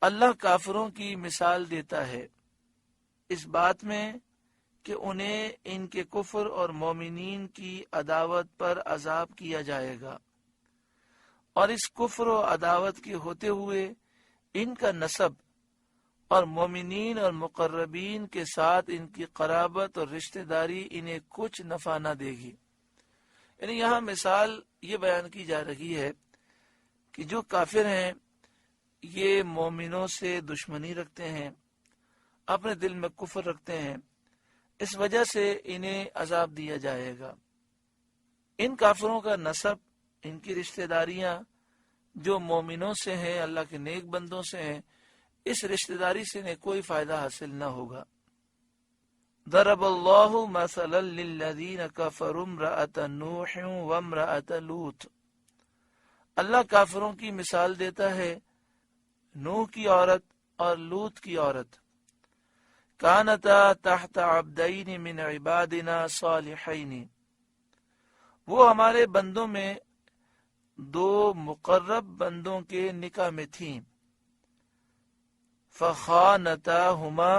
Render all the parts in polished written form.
اللہ کافروں کی مثال دیتا ہے اس بات میں کہ انہیں ان کے کفر اور مومنین کی عداوت پر عذاب کیا جائے گا، اور اس کفر و عداوت کے ہوتے ہوئے ان کا نسب اور مومنین اور مقربین کے ساتھ ان کی قرابت اور رشتہ داری انہیں کچھ نفع نہ دے گی۔ یعنی یہاں مثال یہ بیان کی جا رہی ہے کہ جو کافر ہیں یہ مومنوں سے دشمنی رکھتے ہیں، اپنے دل میں کفر رکھتے ہیں، اس وجہ سے انہیں عذاب دیا جائے گا۔ ان کافروں کا نسب، ان کی رشتہ داریاں جو مومنوں سے ہیں، اللہ کے نیک بندوں سے ہیں، اس رشتہ داری سے انہیں کوئی فائدہ حاصل نہ ہوگا۔ ضرب اللہ مثلا للذین کفروا امرأۃ نوح وامرأۃ لوط، اللہ کافروں کی مثال دیتا ہے نوح کی عورت اور لوط کی عورت۔ کانتا تحت عبدین من عبادنا صالحین، وہ ہمارے بندوں میں دو مقرب بندوں کے نکاح میں تھیں۔ فخانتاہما،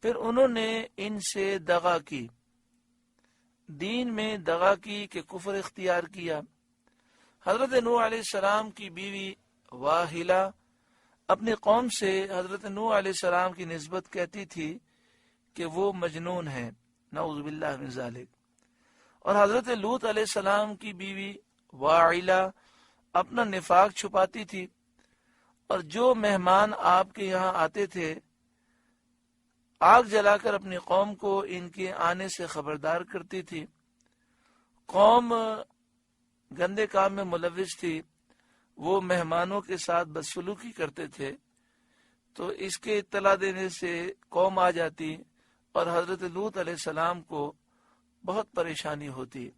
پھر انہوں نے ان سے دغا کی، دین میں دغا کی کہ کفر اختیار کیا۔ حضرت نوح علیہ السلام کی بیوی واہلہ اپنی قوم سے حضرت نوح علیہ السلام کی نسبت کہتی تھی کہ وہ مجنون ہے، نعوذ باللہ من ذالک۔ اور حضرت لوط علیہ السلام کی بیوی واعلہ اپنا نفاق چھپاتی تھی، اور جو مہمان آپ کے یہاں آتے تھے آگ جلا کر اپنی قوم کو ان کے آنے سے خبردار کرتی تھی۔ قوم گندے کام میں ملوث تھی، وہ مہمانوں کے ساتھ بدسلوکی کرتے تھے، تو اس کے اطلاع دینے سے قوم آ جاتی اور حضرت لوط علیہ السلام کو بہت پریشانی ہوتی۔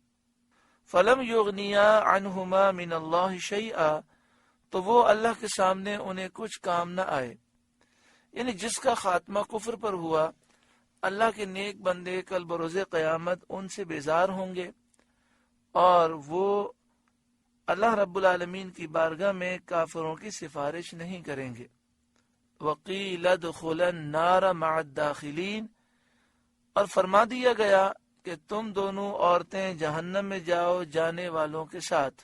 فلم یغنیا عنہما من اللہ شیئا، تو وہ اللہ کے سامنے انہیں کچھ کام نہ آئے۔ یعنی جس کا خاتمہ کفر پر ہوا، اللہ کے نیک بندے کل بروز قیامت ان سے بیزار ہوں گے، اور وہ اللہ رب العالمین کی بارگاہ میں کافروں کی سفارش نہیں کریں گے۔ وَقِيلَ ادْخُلَا النَّارَ مَعَ الدَّاخِلِينَ، اور فرما دیا گیا کہ تم دونوں عورتیں جہنم میں جاؤ جانے والوں کے ساتھ۔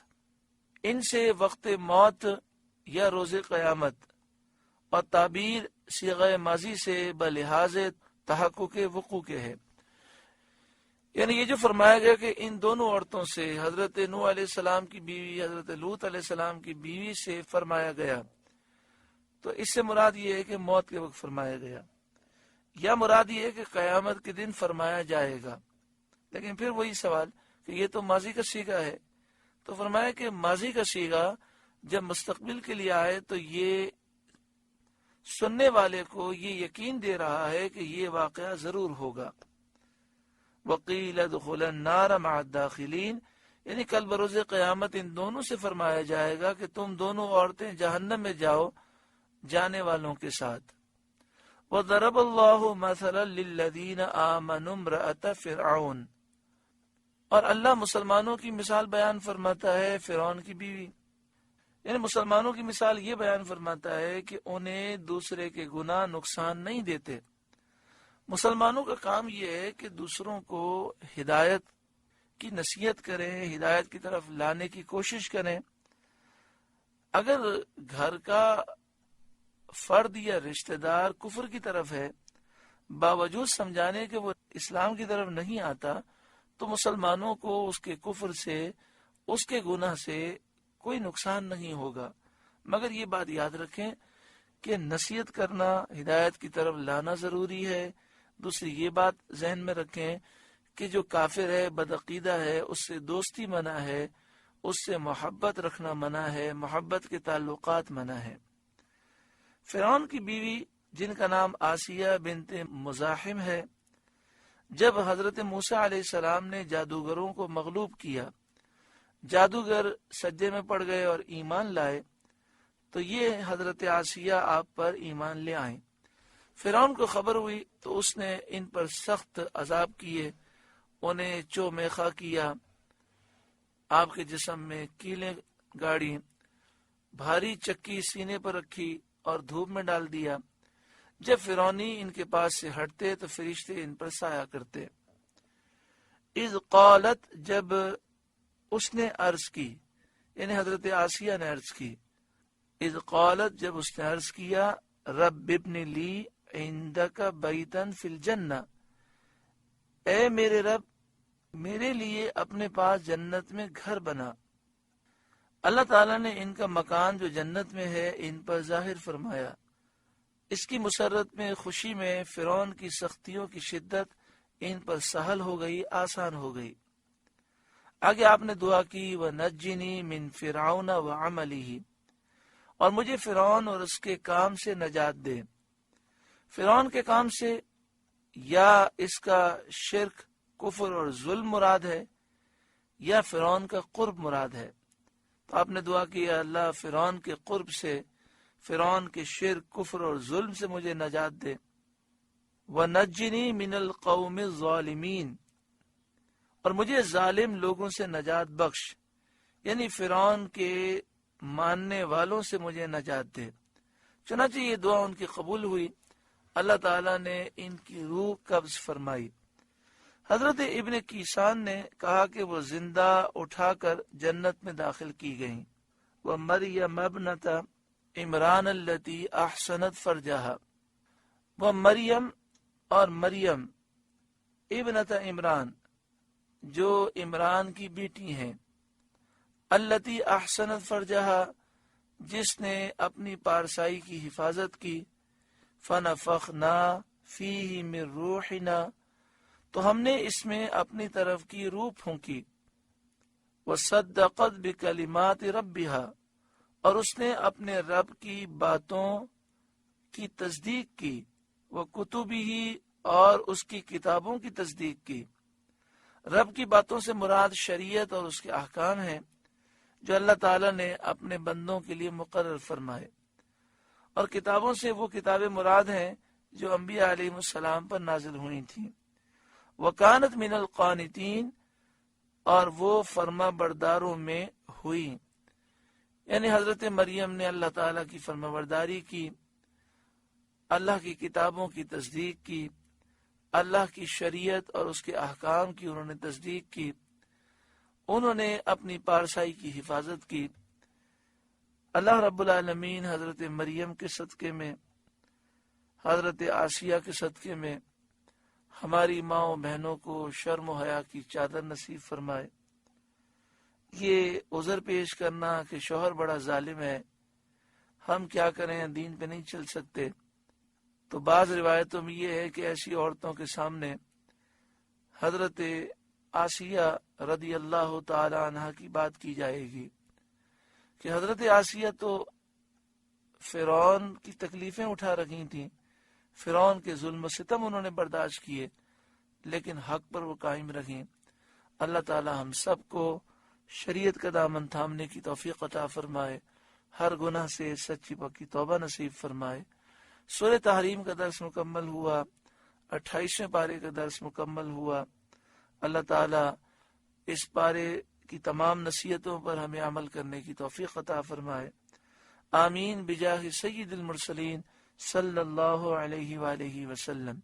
ان سے وقت موت یا روز قیامت، اور تعبیر صیغہ ماضی سے بلحاظ تحقق وقوع کے ہے۔ یعنی یہ جو فرمایا گیا کہ ان دونوں عورتوں سے، حضرت نوح علیہ السلام کی بیوی حضرت لوط علیہ السلام کی بیوی سے فرمایا گیا، تو اس سے مراد یہ ہے کہ موت کے وقت فرمایا گیا، یا مراد یہ ہے کہ قیامت کے دن فرمایا جائے گا۔ لیکن پھر وہی سوال کہ یہ تو ماضی کا صیغہ ہے، تو فرمایا کہ ماضی کا صیغہ جب مستقبل کے لیے آئے تو یہ سننے والے کو یہ یقین دے رہا ہے کہ یہ واقعہ ضرور ہوگا۔ وَقِيلَ ادْخُلَا النَّارَ مَعَ الدَّاخِلِينَ، یعنی کل بروز قیامت ان دونوں سے فرمایا جائے گا کہ تم دونوں عورتیں جہنم میں جاؤ جانے والوں کے ساتھ۔ وَضَرَبَ اللَّهُ مَثَلًا لِلَّذِينَ آمَنُوا امْرَأَتَ فِرْعَوْنَ، اور اللہ مسلمانوں کی مثال بیان فرماتا ہے فرعون کی بیوی۔ یعنی مسلمانوں کی مثال یہ بیان فرماتا ہے کہ انہیں دوسرے کے گناہ نقصان نہیں دیتے۔ مسلمانوں کا کام یہ ہے کہ دوسروں کو ہدایت کی نصیحت کریں، ہدایت کی طرف لانے کی کوشش کریں۔ اگر گھر کا فرد یا رشتہ دار کفر کی طرف ہے، باوجود سمجھانے کہ وہ اسلام کی طرف نہیں آتا، تو مسلمانوں کو اس کے کفر سے، اس کے گناہ سے کوئی نقصان نہیں ہوگا۔ مگر یہ بات یاد رکھیں کہ نصیحت کرنا، ہدایت کی طرف لانا ضروری ہے۔ دوسری یہ بات ذہن میں رکھیں کہ جو کافر ہے، بدعقیدہ ہے، اس سے دوستی منع ہے، اس سے محبت رکھنا منع ہے، محبت کے تعلقات منع ہے۔ فرعون کی بیوی جن کا نام آسیہ بنت مزاحم ہے، جب حضرت موسیٰ علیہ السلام نے جادوگروں کو مغلوب کیا، جادوگر سجدے میں پڑ گئے اور ایمان لائے، تو یہ حضرت آسیہ آپ پر ایمان لے آئیں۔ فرعون کو خبر ہوئی تو اس نے ان پر سخت عذاب کیے، انہیں چومیخا کیا، آپ کے جسم میں کیلیں گاڑی، بھاری چکی سینے پر رکھی، اور دھوپ میں ڈال دیا۔ جب فرعونی ان کے پاس سے ہٹتے تو فرشتے ان پر سایہ کرتے۔ اذ قالت، جب اس نے عرض کی، یعنی حضرت آسیہ نے عرض کی، اذ قالت، جب اس نے عرض کیا، رب ابن لی عندک بیتن فی الجنہ، اے میرے رب میرے لیے اپنے پاس جنت میں گھر بنا۔ اللہ تعالیٰ نے ان کا مکان جو جنت میں ہے ان پر ظاہر فرمایا۔ اس کی مسرت میں، خوشی میں، فرعون کی سختیوں کی شدت ان پر سہل ہو گئی، آسان ہو گئی۔ آگے آپ نے دعا کی، وَنَجِّنِي مِن فِرْعَوْنَ وَعَمَلِهِ، اور مجھے فرعون اور اس کے کام سے نجات دے۔ فرعون کے کام سے یا اس کا شرک، کفر اور ظلم مراد ہے، یا فرعون کا قرب مراد ہے۔ تو آپ نے دعا کی، اللہ فرعون کے قرب سے، فرعون کے شرک، کفر اور ظلم سے مجھے نجات دے۔ وَنَجِّنِي مِنَ الْقَوْمِ الظَّالِمِينَ، اور مجھے ظالم لوگوں سے نجات بخش، یعنی فرعون کے ماننے والوں سے مجھے نجات دے۔ چنانچہ یہ دعا ان کی قبول ہوئی، اللہ تعالیٰ نے ان کی روح قبض فرمائی۔ حضرت ابن کیسان نے کہا کہ وہ زندہ اٹھا کر جنت میں داخل کی گئیں۔ وَمَرْيَمَ ابْنَتَ عمران التی احسنت فرجہا، وہ مریم اور مریم ابنت عمران جو عمران کی بیٹی ہیں، التی احسنت فرجہا جس نے اپنی پارسائی کی حفاظت کی، فنفخنا فیہ من روحنا تو ہم نے اس میں اپنی طرف کی روح پھونکی، وصدقت بکلمات ربہا اور اس نے اپنے رب کی باتوں کی تصدیق کی، وکتبہ اور اس کی کتابوں کی تصدیق کی۔ رب کی باتوں سے مراد شریعت اور اس کے احکام ہیں جو اللہ تعالیٰ نے اپنے بندوں کے لیے مقرر فرمائے، اور کتابوں سے وہ کتابیں مراد ہیں جو انبیاء علیہ السلام پر نازل ہوئی تھیں۔ وکانت من القانتین اور وہ فرما برداروں میں ہوئی، یعنی حضرت مریم نے اللہ تعالیٰ کی فرما برداری کی، اللہ کی کتابوں کی تصدیق کی، اللہ کی شریعت اور اس کے احکام کی انہوں نے تصدیق کی، انہوں نے اپنی پارسائی کی حفاظت کی۔ اللہ رب العالمین حضرت مریم کے صدقے میں، حضرت آسیہ کے صدقے میں ہماری ماں و بہنوں کو شرم و حیا کی چادر نصیب فرمائے۔ یہ عذر پیش کرنا کہ شوہر بڑا ظالم ہے، ہم کیا کریں، دین پہ نہیں چل سکتے، تو بعض روایتوں میں یہ ہے کہ ایسی عورتوں کے سامنے حضرت آسیہ رضی اللہ تعالی عنہ کی بات کی جائے گی کہ حضرت آسیہ تو فرعون کی تکلیفیں اٹھا رکھی تھیں، فرعون کے ظلم و ستم انہوں نے برداشت کیے، لیکن حق پر وہ قائم رہیں۔ اللہ تعالی ہم سب کو شریعت کا دامن تھامنے کی توفیق عطا فرمائے، ہر گناہ سے سچی پکی توبہ نصیب فرمائے۔ سورہ تحریم کا درس مکمل ہوا، 28ویں پارے کا درس مکمل ہوا۔ اللہ تعالی اس پارے کی تمام نصیحتوں پر ہمیں عمل کرنے کی توفیق عطا فرمائے۔ آمین بجاہ سید المرسلین صلی اللہ علیہ وآلہ وسلم۔